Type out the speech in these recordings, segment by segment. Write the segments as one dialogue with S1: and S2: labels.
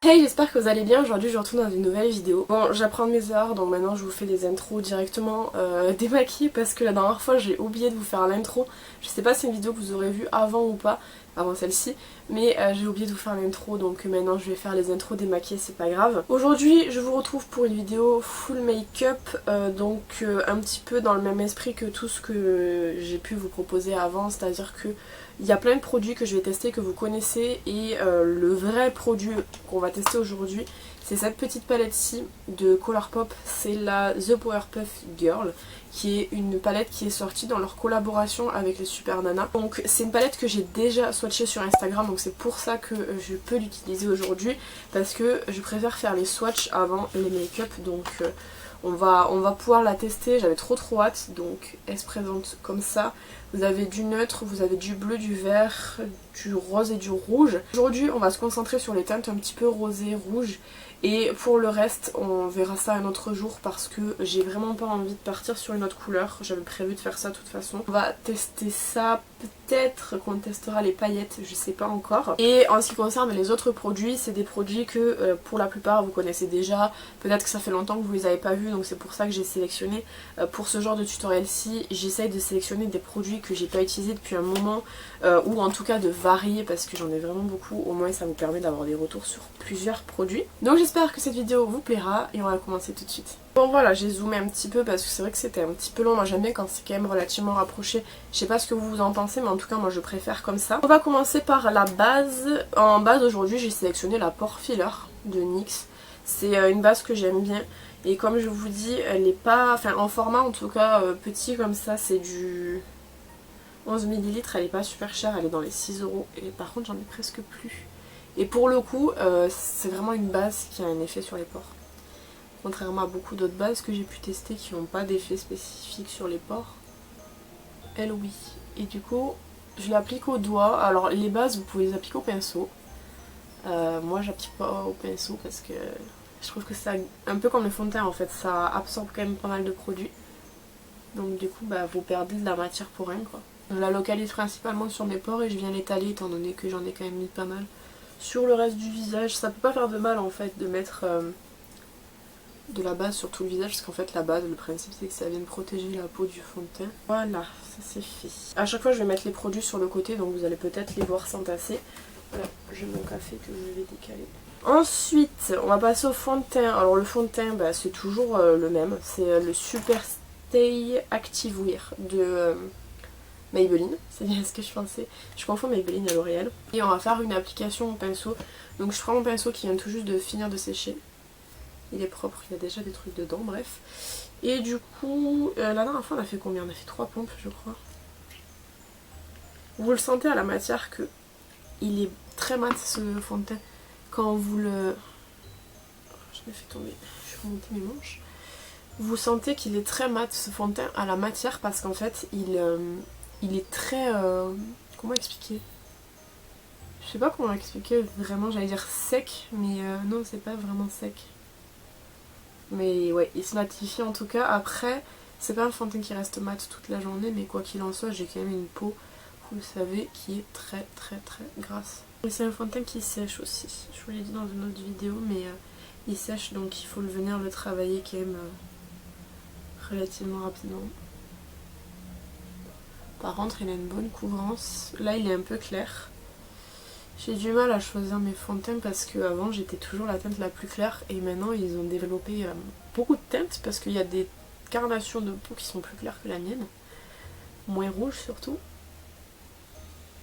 S1: Hey, j'espère que vous allez bien. Aujourd'hui je retourne dans une nouvelle vidéo. Bon, j'apprends mes heures, donc maintenant je vous fais des intros directement démaquillées parce que la dernière fois j'ai oublié de vous faire l'intro. Je sais pas si c'est une vidéo que vous aurez vue avant ou pas, avant celle-ci, mais j'ai oublié de vous faire l'intro, donc maintenant je vais faire les intros démaquillées, c'est pas grave. Aujourd'hui je vous retrouve pour une vidéo full make-up, donc un petit peu dans le même esprit que tout ce que j'ai pu vous proposer avant, c'est-à-dire que il y a plein de produits que je vais tester que vous connaissez et le vrai produit qu'on va tester aujourd'hui c'est cette petite palette-ci de Colourpop, c'est la The Powerpuff Girl qui est une palette qui est sortie dans leur collaboration avec les Super Nana. Donc c'est une palette que j'ai déjà swatchée sur Instagram, donc c'est pour ça que je peux l'utiliser aujourd'hui parce que je préfère faire les swatchs avant les make-up, donc on va pouvoir la tester. J'avais trop hâte, donc elle se présente comme ça. Vous avez du neutre, vous avez du bleu, du vert, du rose et du rouge. Aujourd'hui on va se concentrer sur les teintes un petit peu rosé, rouge, et pour le reste on verra ça un autre jour parce que j'ai vraiment pas envie de partir sur une autre couleur. J'avais prévu de faire ça de toute façon. On va tester ça, peut-être qu'on testera les paillettes, je sais pas encore. Et en ce qui concerne les autres produits, c'est des produits que pour la plupart vous connaissez déjà. Peut-être que ça fait longtemps que vous les avez pas vus, donc c'est pour ça que j'ai sélectionné. Pour ce genre de tutoriel-ci, j'essaye de sélectionner des produits que j'ai pas utilisés depuis un moment, ou en tout cas de varier parce que j'en ai vraiment beaucoup. Au moins ça vous permet d'avoir des retours sur plusieurs produits. Donc j'espère que cette vidéo vous plaira et on va commencer tout de suite. Bon voilà, j'ai zoomé un petit peu parce que c'est vrai que c'était un petit peu long. Moi j'aime bien quand c'est quand même relativement rapproché. Je sais pas ce que vous en pensez, mais en tout cas moi je préfère comme ça. On va commencer par la base. En base aujourd'hui j'ai sélectionné la Pore Filler de NYX. C'est une base que j'aime bien. Et comme je vous dis, elle n'est pas... Enfin en format en tout cas petit comme ça, c'est du 11 ml. Elle est pas super chère, elle est dans les 6 €. Et par contre j'en ai presque plus. Et pour le coup, c'est vraiment une base qui a un effet sur les pores. Contrairement à beaucoup d'autres bases que j'ai pu tester qui n'ont pas d'effet spécifique sur les pores. Elle oui. Et du coup, je l'applique au doigt. Alors les bases, vous pouvez les appliquer au pinceau. Moi j'applique pas au pinceau parce que je trouve que c'est un peu comme le fond de teint en fait. Ça absorbe quand même pas mal de produits. Donc du coup, vous perdez de la matière pour rien quoi. Je la localise principalement sur mes pores et je viens l'étaler étant donné que j'en ai quand même mis pas mal. Sur le reste du visage, ça peut pas faire de mal en fait de mettre de la base sur tout le visage parce qu'en fait la base, le principe c'est que ça vienne protéger la peau du fond de teint. Voilà, ça c'est fait. A chaque fois je vais mettre les produits sur le côté donc vous allez peut-être les voir s'entasser. Voilà, j'ai mon café que je vais décaler. Ensuite, on va passer au fond de teint. Alors le fond de teint, c'est toujours le même. C'est le Super Stay Active Wear de Maybelline, c'est bien ce que je pensais. Je confonds Maybelline et L'Oréal. Et on va faire une application au pinceau. Donc je prends mon pinceau qui vient tout juste de finir de sécher. Il est propre, il y a déjà des trucs dedans, bref. Et du coup, la dernière fois on a fait combien? On a fait 3 pompes je crois. Vous le sentez à la matière que il est très mat ce fond de teint. Quand vous le... Je l'ai fait tomber, je vais remonter mes manches. Vous sentez qu'il est très mat ce fond de teint à la matière parce qu'en fait il est très... comment expliquer? Je sais pas comment expliquer vraiment, j'allais dire sec, mais non c'est pas vraiment sec. Mais ouais, il se matifie en tout cas. Après, c'est pas un fond de teint qui reste mat toute la journée, mais quoi qu'il en soit, j'ai quand même une peau, vous le savez, qui est très grasse. Et c'est un fond de teint qui sèche aussi, je vous l'ai dit dans une autre vidéo, mais il sèche donc il faut venir le travailler quand même relativement rapidement. Par contre il a une bonne couvrance, là il est un peu clair. J'ai du mal à choisir mes fonds de teint parce qu'avant j'étais toujours la teinte la plus claire et maintenant ils ont développé beaucoup de teintes parce qu'il y a des carnations de peau qui sont plus claires que la mienne. Moins rouge surtout.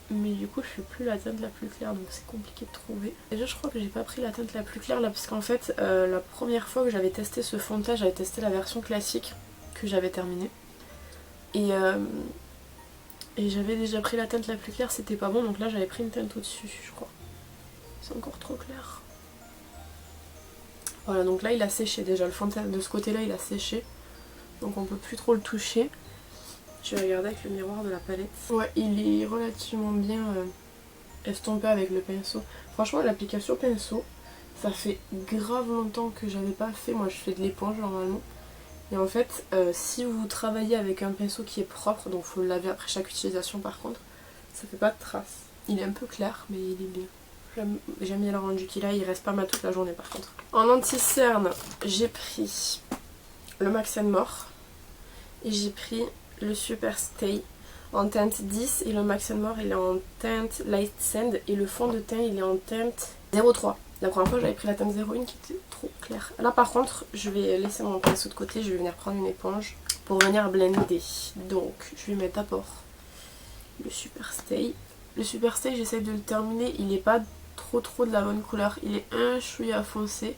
S1: Mais du coup je suis plus la teinte la plus claire donc c'est compliqué de trouver. Déjà je crois que j'ai pas pris la teinte la plus claire là parce qu'en fait la première fois que j'avais testé ce fond de teint j'avais testé la version classique que j'avais terminée. Et j'avais déjà pris la teinte la plus claire, c'était pas bon, donc là j'avais pris une teinte au-dessus, je crois. C'est encore trop clair. Voilà, donc là il a séché déjà, le fond de teint de ce côté-là il a séché. Donc on peut plus trop le toucher. Je vais regarder avec le miroir de la palette. Ouais, il est relativement bien estompé avec le pinceau. Franchement, l'application pinceau, ça fait grave longtemps que j'avais pas fait. Moi je fais de l'éponge normalement. Et en fait, si vous travaillez avec un pinceau qui est propre, donc il faut le laver après chaque utilisation par contre, ça fait pas de traces. Il est un peu clair, mais il est bien. J'aime bien le rendu qu'il a, il reste pas mat toute la journée par contre. En anti-cerne, j'ai pris le Max More et j'ai pris le Super Stay en teinte 10 et le Max More il est en teinte Light Sand et le fond de teint il est en teinte 03. La première fois j'avais pris la teinte 01 qui était trop claire. Là par contre je vais laisser mon pinceau de côté, je vais venir prendre une éponge pour venir blender. Donc je vais mettre d'abord le Super Stay. Le Super Stay j'essaie de le terminer, il n'est pas trop de la bonne couleur, il est un chouïa foncé.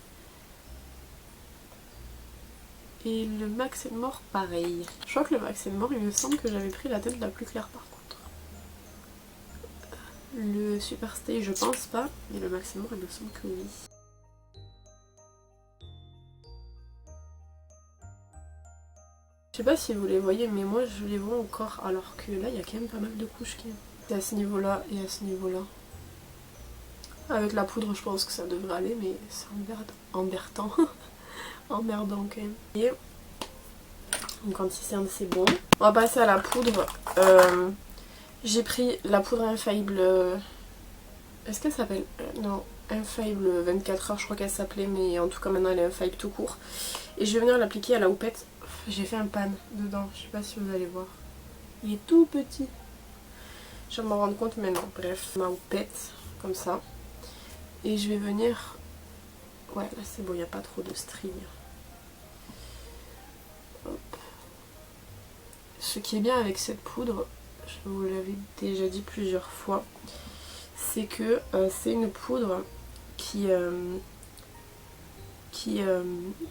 S1: Et le Max More pareil. Je crois que le Max More il me semble que j'avais pris la teinte la plus claire par contre. Le Super Stay je pense pas, mais le Max More il me semble que oui. Je sais pas si vous les voyez mais moi je les vois encore alors que là il y a quand même pas mal de couches qui... C'est à ce niveau là et à ce niveau là. Avec la poudre je pense que ça devrait aller mais c'est emmerdant. Emmerdant quand même. Et donc anti-cerne c'est bon. On va passer à la poudre. J'ai pris la poudre infaillible. Est-ce qu'elle s'appelle non, infaillible 24 heures je crois qu'elle s'appelait, mais en tout cas maintenant elle est infaillible tout court. Et je vais venir l'appliquer à la houppette. J'ai fait un pan dedans, je sais pas si vous allez voir. Il est tout petit. Je viens de m'en rendre compte maintenant. Bref, ma houppette, comme ça. Et je vais venir... Ouais, là c'est bon, il n'y a pas trop de string. Hop. Ce qui est bien avec cette poudre, je vous l'avais déjà dit plusieurs fois, c'est que c'est une poudre qui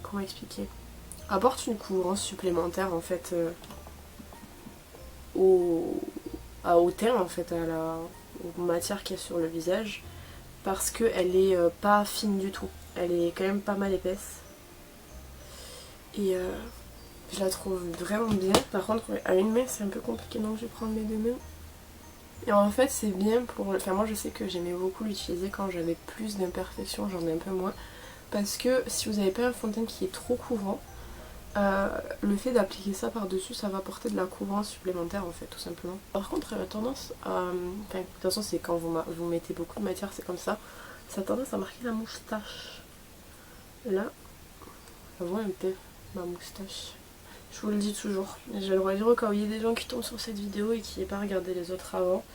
S1: comment expliquer, apporte une couvrance supplémentaire en fait au teint en fait, aux matières qu'il y a sur le visage, parce qu'elle est pas fine du tout, elle est quand même pas mal épaisse et je la trouve vraiment bien. Par contre à une main c'est un peu compliqué donc je vais prendre mes deux mains. Et en fait c'est bien pour... Enfin moi je sais que j'aimais beaucoup l'utiliser quand j'avais plus d'imperfections, j'en ai un peu moins. Parce que si vous n'avez pas un fond de teint qui est trop couvrant, le fait d'appliquer ça par dessus ça va apporter de la couvrance supplémentaire en fait tout simplement. Par contre elle a tendance à... Enfin de toute façon c'est quand vous mettez beaucoup de matière c'est comme ça. Ça a tendance à marquer la moustache. Là, on voit un peu ma moustache. Je vous le dis toujours, je vais le redire au cas où il y a des gens qui tombent sur cette vidéo et qui n'aient pas regardé les autres avant.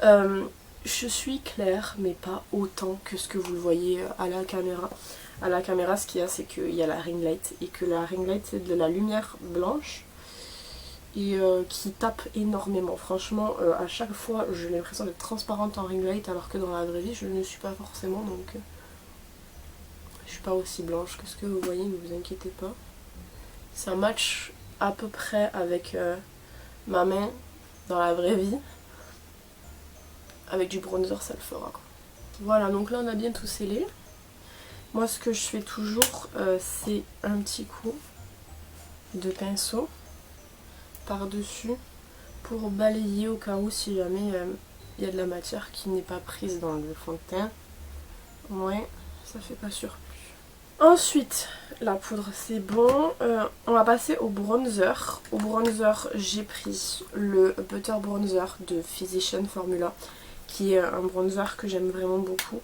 S1: Je suis claire mais pas autant que ce que vous le voyez à la caméra. À la caméra ce qu'il y a c'est qu'il y a la ring light et que la ring light c'est de la lumière blanche et qui tape énormément. Franchement à chaque fois j'ai l'impression d'être transparente en ring light alors que dans la vraie vie je ne le suis pas forcément, donc je suis pas aussi blanche que ce que vous voyez, ne vous inquiétez pas. C'est un match à peu près avec ma main dans la vraie vie. Avec du bronzer ça le fera quoi. Voilà, donc là on a bien tout scellé. Moi ce que je fais toujours c'est un petit coup de pinceau par dessus pour balayer au cas où si jamais il y a de la matière qui n'est pas prise dans le fond de teint. Ouais, ça fait pas surplus. Ensuite, la poudre c'est bon. On va passer au bronzer. Au bronzer, j'ai pris le Butter Bronzer de Physician Formula, qui est un bronzer que j'aime vraiment beaucoup.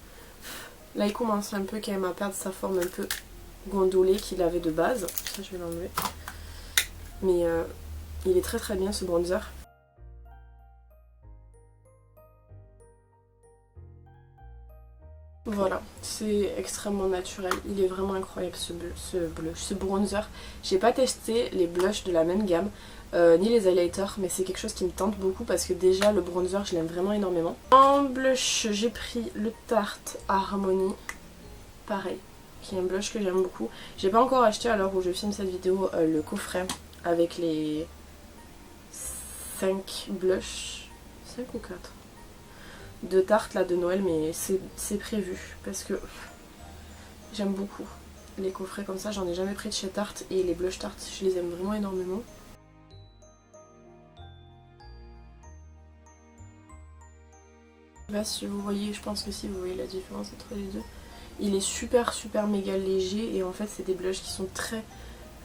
S1: Là, il commence un peu quand même à perdre sa forme un peu gondolée qu'il avait de base. Ça, je vais l'enlever. Mais il est très bien ce bronzer. Voilà, c'est extrêmement naturel, il est vraiment incroyable ce bronzer. J'ai pas testé les blushs de la même gamme, ni les highlighters, mais c'est quelque chose qui me tente beaucoup parce que déjà le bronzer je l'aime vraiment énormément. En blush j'ai pris le Tarte Harmony, pareil, qui est un blush que j'aime beaucoup. J'ai pas encore acheté à l'heure où je filme cette vidéo le coffret avec les 5 blushs, 5 ou 4 de Tarte là de Noël, mais c'est prévu parce que j'aime beaucoup les coffrets comme ça. J'en ai jamais pris de chez Tarte et les blush Tarte je les aime vraiment énormément. Je sais pas si vous voyez, je pense que si vous voyez la différence entre les deux. Il est super méga léger et en fait c'est des blushs qui sont très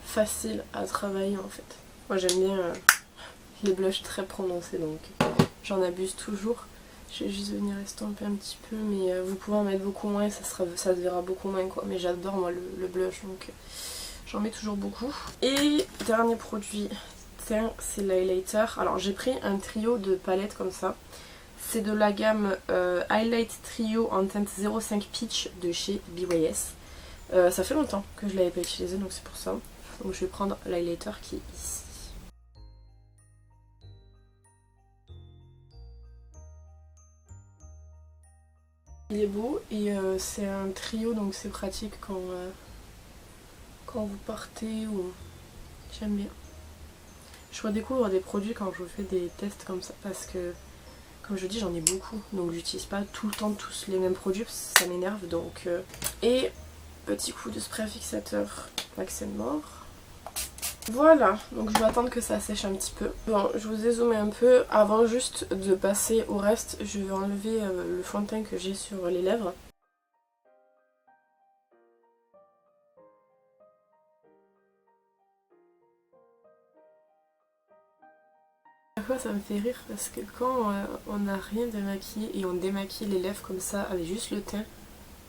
S1: faciles à travailler en fait. Moi j'aime bien les blushs très prononcés donc j'en abuse toujours. Je vais juste venir estomper un petit peu, mais vous pouvez en mettre beaucoup moins, ça se verra beaucoup moins quoi. Mais j'adore moi le blush, donc j'en mets toujours beaucoup. Et dernier produit, c'est l'highlighter. Alors j'ai pris un trio de palettes comme ça. C'est de la gamme Highlight Trio en teinte 05 Peach de chez BYS. Ça fait longtemps que je l'avais pas utilisé, donc c'est pour ça. Donc je vais prendre l'highlighter qui est ici. Il est beau et c'est un trio, donc c'est pratique quand vous partez ou... J'aime bien. Je redécouvre des produits quand je fais des tests comme ça parce que, comme je dis, j'en ai beaucoup. Donc j'utilise pas tout le temps tous les mêmes produits parce que ça m'énerve. Donc et petit coup de spray fixateur Maxenmore. Voilà, donc je vais attendre que ça sèche un petit peu. Bon, je vous ai zoomé un peu. Avant juste de passer au reste, je vais enlever le fond de teint que j'ai sur les lèvres. À fois ça me fait rire parce que quand on n'a rien démaquillé et on démaquille les lèvres comme ça avec juste le teint,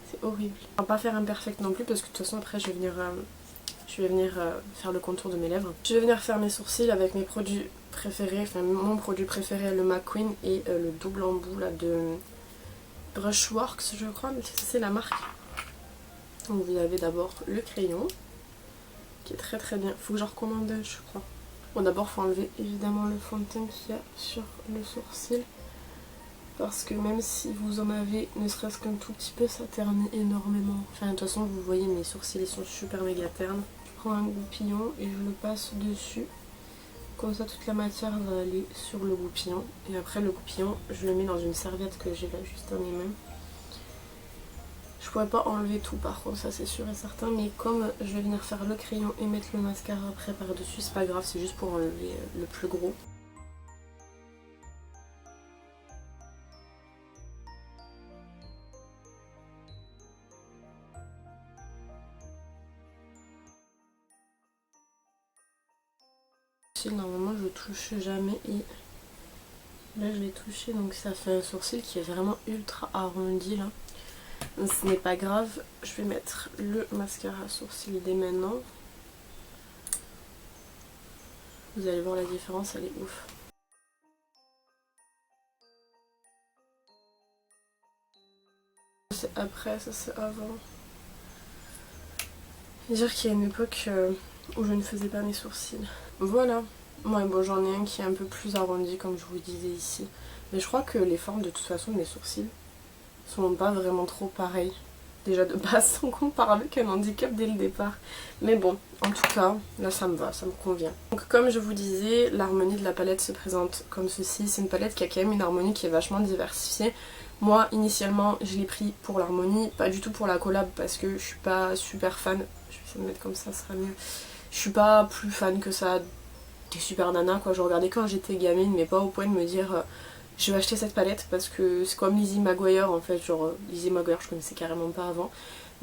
S1: c'est horrible. On va pas faire imperfect non plus parce que de toute façon après je vais venir faire le contour de mes lèvres. Je vais venir faire mes sourcils avec mes produits préférés, enfin mon produit préféré, le McQueen et le double embout là de Brushworks je crois, mais c'est la marque. Donc vous avez d'abord le crayon qui est très très bien, faut que j'en recommande un je crois. Bon d'abord faut enlever évidemment le fond de teint qu'il y a sur le sourcil parce que même si vous en avez ne serait-ce qu'un tout petit peu ça ternit énormément. Enfin de toute façon vous voyez mes sourcils ils sont super méga ternes. Je prends un goupillon et je le passe dessus. Comme ça toute la matière va aller sur le goupillon et après le goupillon je le mets dans une serviette que j'ai là juste dans mes mains. Je pourrais pas enlever tout par contre, ça c'est sûr et certain, mais comme je vais venir faire le crayon et mettre le mascara après par dessus, c'est pas grave, c'est juste pour enlever le plus gros. Normalement je touche jamais et là je l'ai touché donc ça fait un sourcil qui est vraiment ultra arrondi là. Donc ce n'est pas grave, je vais mettre le mascara sourcil dès maintenant. Vous allez voir la différence, elle est ouf. C'est après, ça c'est avant. Dire qu'il y a une époque où je ne faisais pas mes sourcils. Voilà. Ouais, bon j'en ai un qui est un peu plus arrondi comme je vous disais ici. Mais je crois que les formes de toute façon de mes sourcils sont pas vraiment trop pareilles. Déjà de base, donc on part avec un handicap dès le départ. Mais bon, en tout cas, là ça me va, ça me convient. Donc comme je vous disais, l'harmonie de la palette se présente comme ceci. C'est une palette qui a quand même une harmonie qui est vachement diversifiée. Moi, initialement, je l'ai pris pour l'harmonie, pas du tout pour la collab parce que je suis pas super fan. Je vais essayer de mettre comme ça sera mieux. Je suis pas plus fan que ça des super nanas quoi. Je regardais quand j'étais gamine, mais pas au point de me dire... je vais acheter cette palette parce que c'est comme Lizzie McGuire en fait, genre Lizzie McGuire je connaissais carrément pas avant.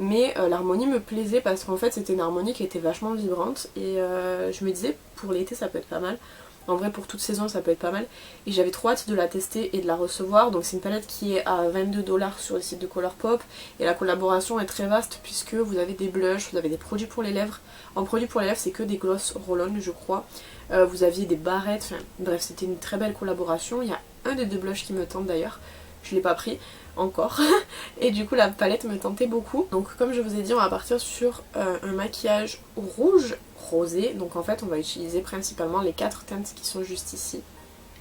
S1: Mais l'harmonie me plaisait parce qu'en fait c'était une harmonie qui était vachement vibrante et je me disais pour l'été ça peut être pas mal. En vrai pour toute saison ça peut être pas mal. Et j'avais trop hâte de la tester et de la recevoir. Donc c'est une palette qui est à 22 $ sur le site de Colourpop. Et la collaboration est très vaste puisque vous avez des blushs, vous avez des produits pour les lèvres. En produits pour les lèvres c'est que des gloss roll-on je crois. Vous aviez des barrettes, enfin bref c'était une très belle collaboration. Il y a un des deux blushs qui me tente d'ailleurs, je l'ai pas pris encore et du coup la palette me tentait beaucoup. Donc comme je vous ai dit on va partir sur un maquillage rouge rosé, donc en fait on va utiliser principalement les 4 teintes qui sont juste ici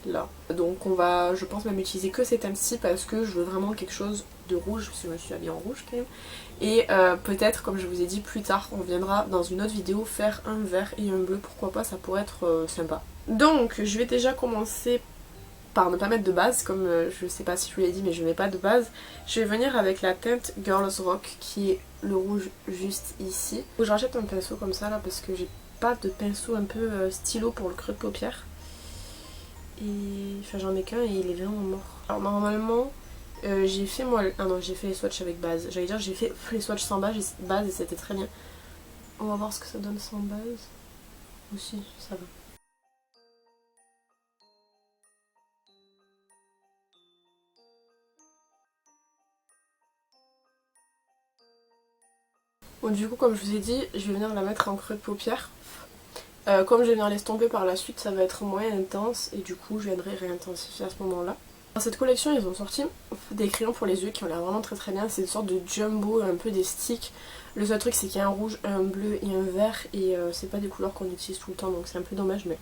S1: là. Donc on va je pense même utiliser que ces teintes-ci parce que je veux vraiment quelque chose de rouge parce que je me suis habillée en rouge quand même. Et peut-être comme je vous ai dit plus tard on viendra dans une autre vidéo faire un vert et un bleu, pourquoi pas, ça pourrait être sympa. Donc je vais déjà commencer par ne pas mettre de base, comme je sais pas si je vous l'ai dit mais je mets pas de base. Je vais venir avec la teinte Girls Rock qui est le rouge juste ici. Faut que je rachète un pinceau comme ça là parce que j'ai pas de pinceau un peu stylo pour le creux de paupière. Et enfin j'en ai qu'un et il est vraiment mort. Alors normalement j'ai fait moi... Ah non j'ai fait les swatchs avec base. J'allais dire j'ai fait les swatchs sans base et c'était très bien. On va voir ce que ça donne sans base. Aussi ça va. Bon, du coup comme je vous ai dit, je vais venir la mettre en creux de paupière. Comme je vais venir l'estomper par la suite, ça va être moins intense et du coup je viendrai réintensifier à ce moment là. Dans cette collection ils ont sorti des crayons pour les yeux qui ont l'air vraiment très très bien. C'est une sorte de jumbo, un peu des sticks. Le seul truc c'est qu'il y a un rouge, un bleu et un vert et c'est pas des couleurs qu'on utilise tout le temps donc c'est un peu dommage, mais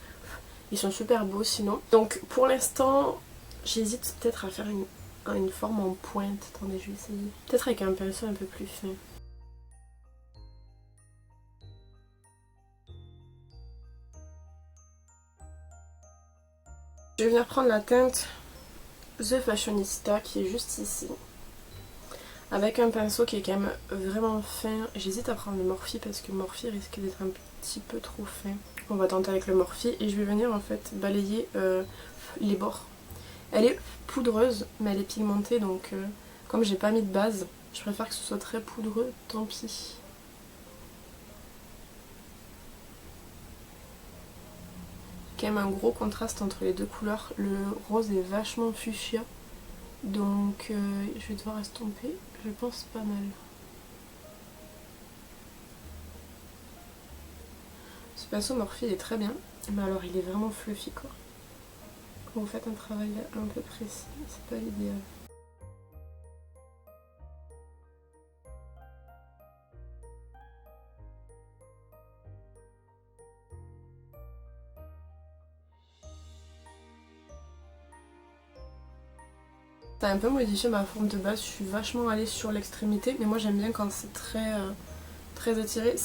S1: ils sont super beaux sinon. Donc pour l'instant j'hésite peut-être à faire une forme en pointe. Attendez, je vais essayer. Peut-être avec un pinceau un peu plus fin. Je vais venir prendre la teinte The Fashionista qui est juste ici. Avec un pinceau qui est quand même vraiment fin. J'hésite à prendre le Morphe parce que Morphe risque d'être un petit peu trop fin. On va tenter avec le Morphe et je vais venir en fait balayer les bords. Elle est poudreuse mais elle est pigmentée donc comme j'ai pas mis de base, je préfère que ce soit très poudreux, tant pis. Quand même un gros contraste entre les deux couleurs. Le rose est vachement fuchsia. Donc je vais devoir estomper, je pense pas mal. Ce pinceau Morphe est très bien, mais alors il est vraiment fluffy quoi. Quand vous faites un travail un peu précis, c'est pas l'idéal. Ça a un peu modifié ma forme de base, je suis vachement allée sur l'extrémité, mais moi j'aime bien quand c'est très étiré.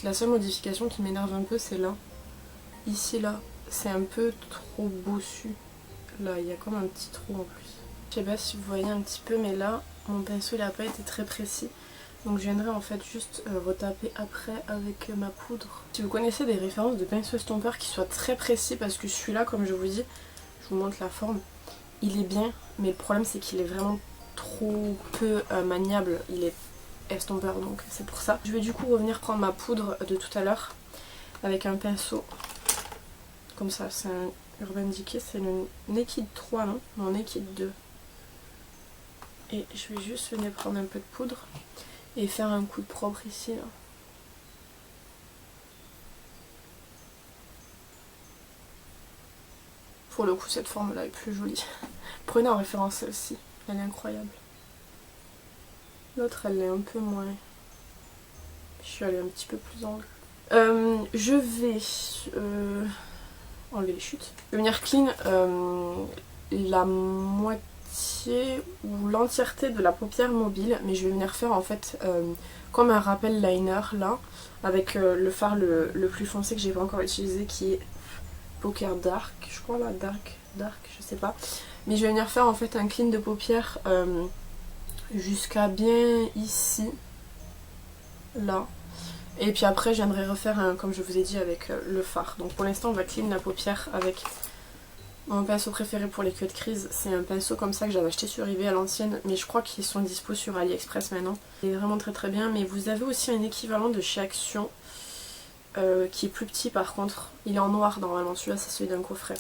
S1: La seule modification qui m'énerve un peu c'est là. Ici là, c'est un peu trop bossu. Là, il y a comme un petit trou en plus. Je sais pas si vous voyez un petit peu, mais là, mon pinceau il n'a pas été très précis. Donc je viendrai en fait juste retaper après avec ma poudre. Si vous connaissez des références de pinceau estompeur qui soient très précis, parce que celui-là, comme je vous dis, je vous montre la forme, il est bien, mais le problème c'est qu'il est vraiment trop peu maniable. Il est estompeur, donc c'est pour ça. Je vais du coup revenir prendre ma poudre de tout à l'heure avec un pinceau. Comme ça, c'est un Urban Decay, c'est le Naked 3, non? Non, Naked 2. Et je vais juste venir prendre un peu de poudre et faire un coup de propre ici, là. Pour le coup, cette forme-là est plus jolie. Prenez en référence celle-ci, elle est incroyable. L'autre, elle l'est un peu moins. Je suis allée un petit peu plus en haut. Je vais enlever les chutes. Je vais venir clean la moitié ou l'entièreté de la paupière mobile, mais je vais venir faire en fait comme un rappel liner là, avec le fard le plus foncé que j'ai pas encore utilisé qui est Poker Dark, je crois là, Dark, je sais pas. Mais je vais venir faire en fait un clean de paupière jusqu'à bien ici, là. Et puis après je viendrai refaire un, comme je vous ai dit, avec le fard. Donc pour l'instant on va clean la paupière avec mon pinceau préféré pour les queues de crise. C'est un pinceau comme ça que j'avais acheté sur eBay à l'ancienne, mais je crois qu'ils sont dispo sur AliExpress maintenant. Il est vraiment très très bien, mais vous avez aussi un équivalent de chez Action qui est plus petit par contre. Il est en noir normalement, celui-là c'est celui d'un coffret.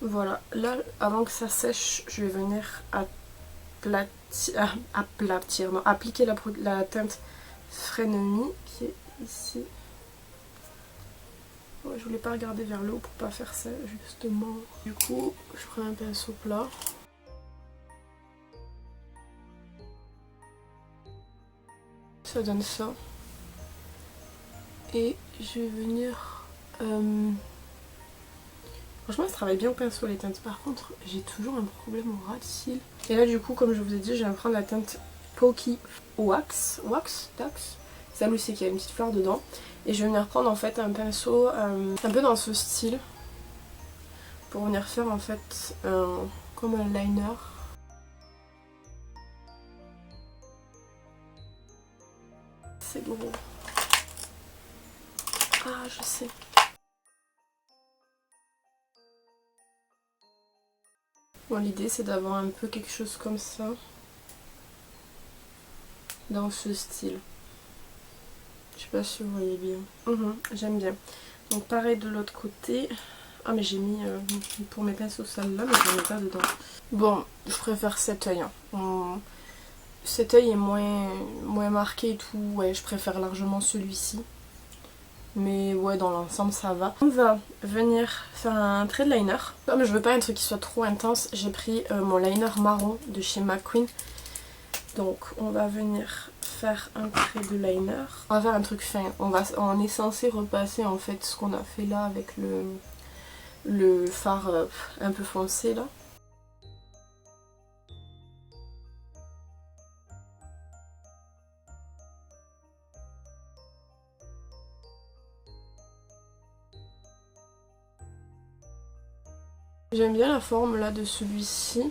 S1: Voilà, là avant que ça sèche, je vais venir appliquer la teinte Frenemy qui est ici. Ouais, je voulais pas regarder vers le haut pour pas faire ça justement. Du coup, je prends un pinceau plat. Ça donne ça. Et je vais venir... Franchement, ça travaille bien au pinceau les teintes. Par contre, j'ai toujours un problème au ras de cils. Et là, du coup, comme je vous ai dit, je vais prendre la teinte Pokey Wax. Celle où c'est qu'il y a une petite fleur dedans. Et je vais venir prendre en fait un pinceau un peu dans ce style. Pour venir faire en fait comme un liner. C'est gros. Ah, je sais. Bon, l'idée c'est d'avoir un peu quelque chose comme ça. Dans ce style. Je sais pas si vous voyez bien. J'aime bien. Donc pareil de l'autre côté. Ah mais j'ai mis pour mes pinceaux celle-là mais j'en ai pas dedans. Bon, je préfère cet œil. Hein. Cet œil est moins marqué et tout. Ouais, je préfère largement celui-ci. Mais ouais, dans l'ensemble ça va. On va venir faire un trait de liner. Comme je veux pas un truc qui soit trop intense, j'ai pris mon liner marron de chez McQueen. Donc on va venir faire un trait de liner. On va faire un truc fin. On est censé repasser en fait ce qu'on a fait là avec le fard un peu foncé là. J'aime bien la forme là de celui-ci.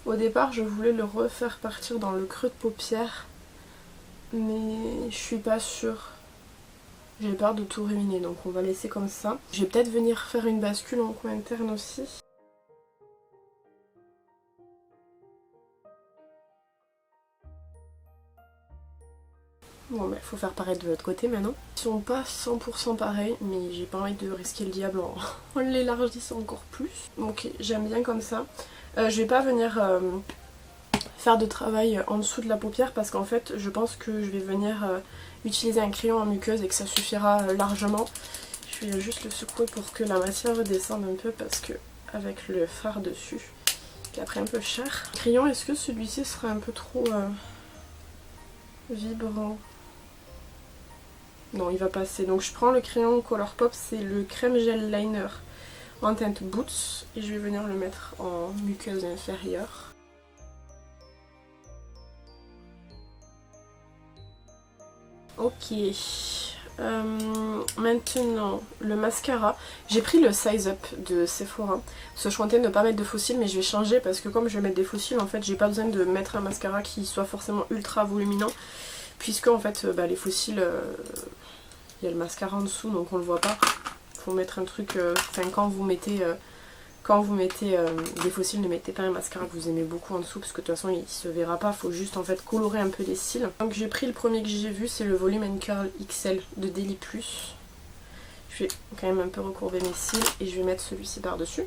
S1: Au départ je voulais le refaire partir dans le creux de paupière. Mais je suis pas sûre. J'ai peur de tout ruiner donc on va laisser comme ça. Je vais peut-être venir faire une bascule en coin interne aussi. Bon bah il faut faire pareil de l'autre côté maintenant. Ils sont pas 100% pareils mais j'ai pas envie de risquer le diable en l'élargissant encore plus. Donc j'aime bien comme ça. Je vais pas venir faire de travail en dessous de la paupière parce qu'en fait je pense que je vais venir utiliser un crayon en muqueuse et que ça suffira largement. Je vais juste le secouer pour que la matière redescende un peu parce que avec le fard dessus qui a pris un peu cher. Crayon, est-ce que celui-ci sera un peu trop vibrant? Non, il va passer. Donc je prends le crayon Colourpop, c'est le crème gel liner en teinte Boots et je vais venir le mettre en muqueuse inférieure. Ok. Maintenant, le mascara. J'ai pris le Size Up de Sephora. Parce que je comptais ne pas mettre de fossiles, mais je vais changer parce que comme je vais mettre des fossiles, en fait, j'ai pas besoin de mettre un mascara qui soit forcément ultra volumineux. Puisque en fait, les fossiles, il y a le mascara en dessous, donc on le voit pas. Faut mettre un truc. Enfin, quand vous mettez des fossiles, ne mettez pas un mascara que vous aimez beaucoup en dessous parce que de toute façon il se verra pas, faut juste en fait colorer un peu les cils. Donc j'ai pris le premier que j'ai vu, c'est le Volume Curl XL de Deli+. Je vais quand même un peu recourber mes cils et je vais mettre celui-ci par dessus.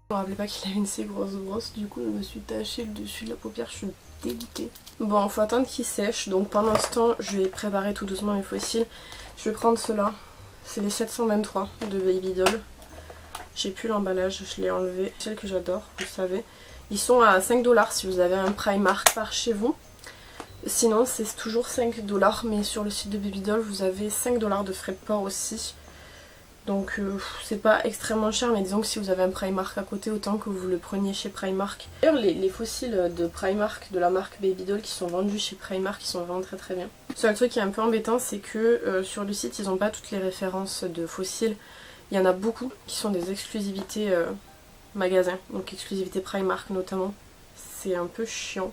S1: Je me rappelais pas qu'il avait une si grosse brosse, du coup je me suis taché le dessus de la paupière, je suis dégoûtée. Bon, faut attendre qu'il sèche, donc pendant ce temps je vais préparer tout doucement mes fossiles. Je vais prendre ceux-là, c'est les 723 de Baby Doll. J'ai plus l'emballage, je l'ai enlevé, celle que j'adore, vous le savez. Ils sont à 5$ si vous avez un Primark par chez vous. Sinon c'est toujours 5$, mais sur le site de Baby Doll vous avez 5$ de frais de port aussi. Donc c'est pas extrêmement cher, mais disons que si vous avez un Primark à côté, autant que vous le preniez chez Primark. D'ailleurs les fossiles de Primark, de la marque Baby Doll qui sont vendus chez Primark, ils sont vraiment très très bien. Le seul truc qui est un peu embêtant, c'est que sur le site ils n'ont pas toutes les références de fossiles. Il y en a beaucoup qui sont des exclusivités magasins, donc exclusivité Primark notamment. C'est un peu chiant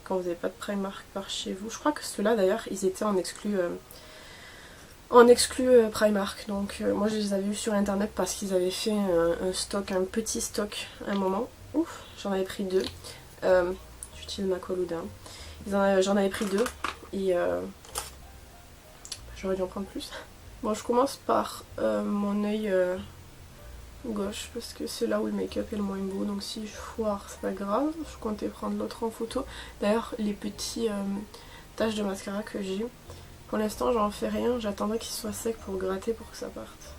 S1: quand vous n'avez pas de Primark par chez vous. Je crois que ceux-là d'ailleurs ils étaient en exclu Primark, donc moi je les avais vus sur internet parce qu'ils avaient fait un petit stock à un moment. Ouf, j'en avais pris deux. J'utilise ma colle Ouda. J'en avais pris deux et j'aurais dû en prendre plus. Bon, je commence par mon œil gauche parce que c'est là où le make-up est le moins beau, donc si je foire c'est pas grave. Je comptais prendre l'autre en photo. D'ailleurs les petits taches de mascara que j'ai, pour l'instant j'en fais rien, j'attendrai qu'il soit sec pour gratter pour que ça parte.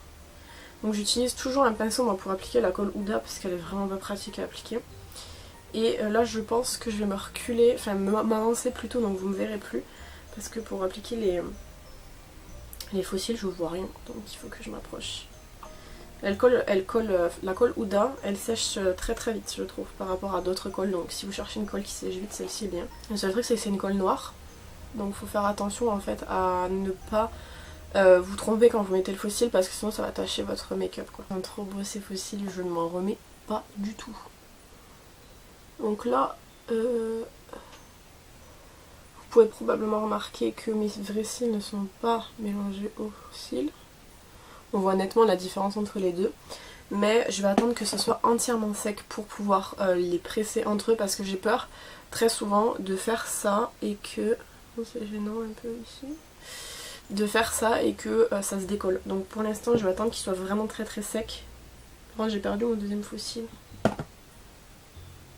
S1: Donc j'utilise toujours un pinceau moi, pour appliquer la colle Ouda parce qu'elle est vraiment pas pratique à appliquer. Et là je pense que je vais me reculer, enfin m'avancer plutôt, donc vous me verrez plus. Parce que pour appliquer les fossiles je vois rien, donc il faut que je m'approche. La colle Ouda, elle sèche très très vite je trouve par rapport à d'autres colles, donc si vous cherchez une colle qui sèche vite, celle-ci est bien. Le seul truc c'est que c'est une colle noire. Donc il faut faire attention en fait à ne pas vous tromper quand vous mettez le fossile parce que sinon ça va tacher votre make-up quoi. C'est trop beau ces fossiles, je ne m'en remets pas du tout. Donc là, vous pouvez probablement remarquer que mes vrais cils ne sont pas mélangés aux cils. On voit nettement la différence entre les deux. Mais je vais attendre que ce soit entièrement sec pour pouvoir les presser entre eux parce que j'ai peur très souvent de faire ça et que... Oh, c'est gênant un peu ici. De faire ça et que ça se décolle. Donc pour l'instant je vais attendre qu'il soit vraiment très très sec. Moi j'ai perdu mon deuxième fossile.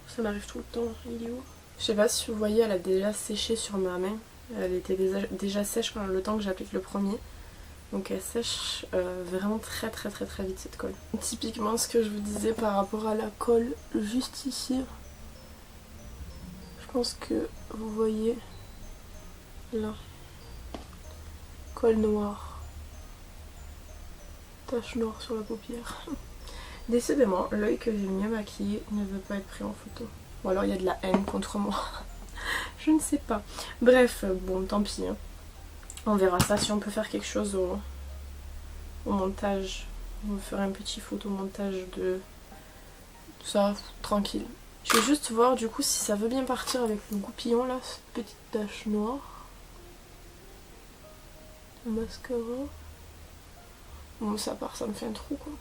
S1: Ça m'arrive tout le temps, il est où? Je sais pas si vous voyez, elle a déjà séché sur ma main. Elle était déjà sèche pendant le temps que j'applique le premier. Donc elle sèche vraiment très très très très vite cette colle. Typiquement ce que je vous disais par rapport à la colle juste ici. Je pense que vous voyez là. Colle noire. Tache noire sur la paupière. Décidément, l'œil que j'ai mieux maquillé ne veut pas être pris en photo. Ou alors il y a de la haine contre moi. Je ne sais pas. Bref, bon tant pis. Hein. On verra ça si on peut faire quelque chose au montage. On va faire un petit photomontage de ça, tranquille. Je vais juste voir du coup si ça veut bien partir avec le goupillon là, cette petite tache noire. Le mascara. Bon ça part, ça me fait un trou quoi.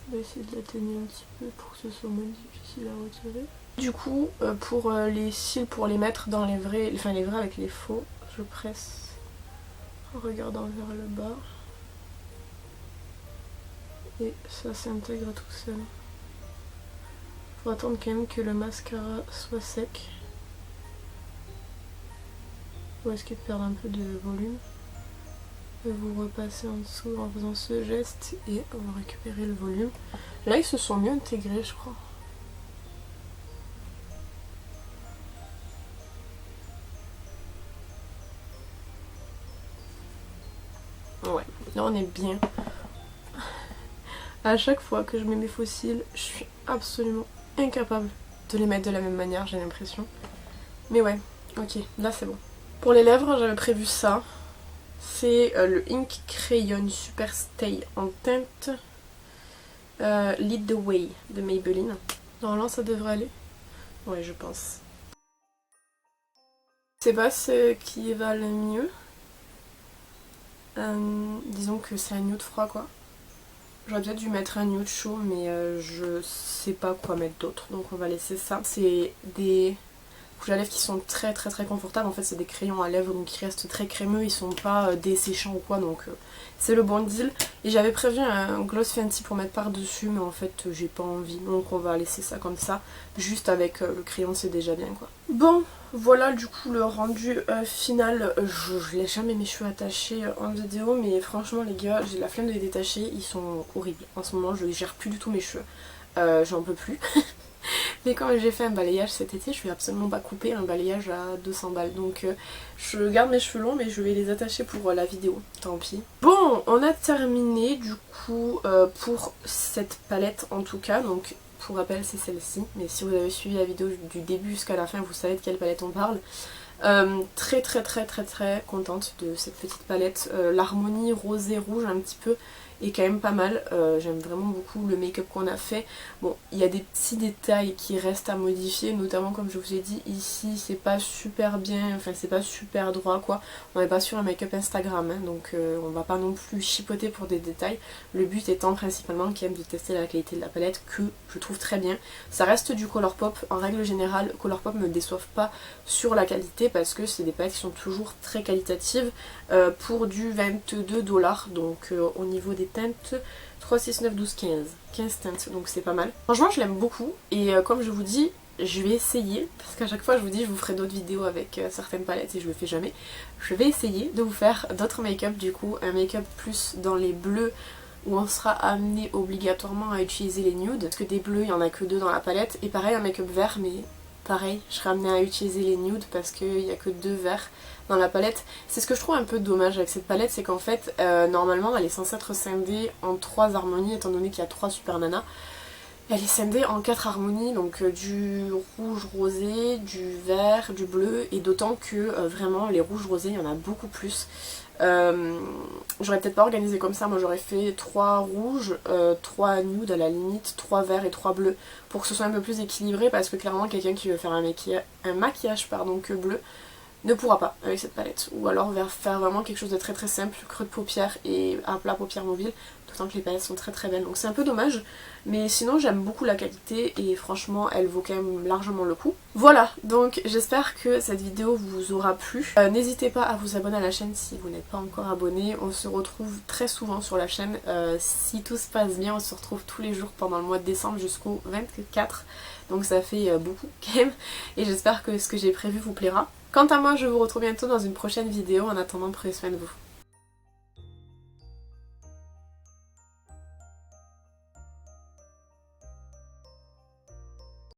S1: On va essayer de l'atténuer un petit peu pour que ce soit moins difficile à retirer. Du coup, pour les cils, pour les mettre dans les vrais, enfin les vrais avec les faux, je presse en regardant vers le bas. Et ça s'intègre tout seul. Faut attendre quand même que le mascara soit sec. Faut risquer de perdre un peu de volume. Et vous repassez en dessous en faisant ce geste et vous récupérez le volume. Là ils se sont mieux intégrés je crois. Ouais, là on est bien. À chaque fois que je mets mes faux cils, je suis absolument incapable de les mettre de la même manière, j'ai l'impression. Mais ouais, ok, là c'est bon. Pour les lèvres, j'avais prévu ça. C'est le Ink Crayon Super Stay en teinte Lead the Way de Maybelline. Normalement ça devrait aller. Ouais, je pense. C'est pas ce qui va le mieux. Disons que c'est un nude froid quoi. J'aurais peut-être dû mettre un nude chaud mais je sais pas quoi mettre d'autre donc on va laisser ça. C'est des rouges à lèvres qui sont très très très confortables. En fait c'est des crayons à lèvres donc qui restent très crémeux, ils sont pas desséchants ou quoi donc c'est le bon deal. Et j'avais prévu un gloss Fenty pour mettre par dessus mais en fait j'ai pas envie donc on va laisser ça comme ça. Juste avec le crayon c'est déjà bien quoi. Bon voilà du coup le rendu final. Je laisse jamais mes cheveux attachés en vidéo mais franchement les gars j'ai la flemme de les détacher, ils sont horribles. En ce moment je gère plus du tout mes cheveux, j'en peux plus. Mais quand j'ai fait un balayage cet été, je vais absolument pas couper un balayage à 200 balles. Donc je garde mes cheveux longs mais je vais les attacher pour la vidéo, tant pis. Bon, on a terminé du coup pour cette palette en tout cas. Donc pour rappel c'est celle-ci. Mais si vous avez suivi la vidéo du début jusqu'à la fin, vous savez de quelle palette on parle. Très très très très très contente de cette petite palette. L'harmonie rosé rouge un petit peu est quand même pas mal. J'aime vraiment beaucoup le make-up qu'on a fait. Bon, il y a des petits détails qui restent à modifier, notamment comme je vous ai dit ici c'est pas super bien, enfin c'est pas super droit quoi. On n'est pas sur un make-up Instagram hein, donc on va pas non plus chipoter pour des détails. Le but étant principalement quand même de tester la qualité de la palette que je trouve très bien. Ça reste du Colourpop, en règle générale Colourpop me déçoivent pas sur la qualité parce que c'est des palettes qui sont toujours très qualitatives pour du 22 $. Donc au niveau des teintes 3, 6, 9, 12, 15 teintes donc c'est pas mal. Franchement je l'aime beaucoup et comme je vous dis je vais essayer, parce qu'à chaque fois je vous dis je vous ferai d'autres vidéos avec certaines palettes et je le fais jamais. Je vais essayer de vous faire d'autres make-up du coup, un make-up plus dans les bleus où on sera amené obligatoirement à utiliser les nudes. Parce que des bleus il n'y en a que 2 dans la palette et pareil un make-up vert mais pareil je serai amenée à utiliser les nudes parce qu'il n'y a que 2 verts dans la palette. C'est ce que je trouve un peu dommage avec cette palette, c'est qu'en fait normalement elle est censée être scindée en 3 harmonies étant donné qu'il y a 3 super nanas. Elle est scindée en 4 harmonies, donc du rouge rosé, du vert, du bleu, et d'autant que vraiment les rouges rosés il y en a beaucoup plus. J'aurais peut-être pas organisé comme ça, moi j'aurais fait 3 rouges, 3 nudes à la limite, 3 verts et 3 bleus pour que ce soit un peu plus équilibré parce que clairement quelqu'un qui veut faire un maquillage pardon, que bleu, ne pourra pas avec cette palette. Ou alors faire vraiment quelque chose de très très simple, creux de paupières et un plat paupières mobile, d'autant que les palettes sont très très belles. Donc c'est un peu dommage, mais sinon j'aime beaucoup la qualité et franchement elle vaut quand même largement le coup. Voilà, donc j'espère que cette vidéo vous aura plu. N'hésitez pas à vous abonner à la chaîne si vous n'êtes pas encore abonné. On se retrouve très souvent sur la chaîne. Si tout se passe bien, on se retrouve tous les jours pendant le mois de décembre jusqu'au 24. Donc ça fait beaucoup quand même. Et j'espère que ce que j'ai prévu vous plaira. Quant à moi, je vous retrouve bientôt dans une prochaine vidéo. En attendant, prenez soin de vous.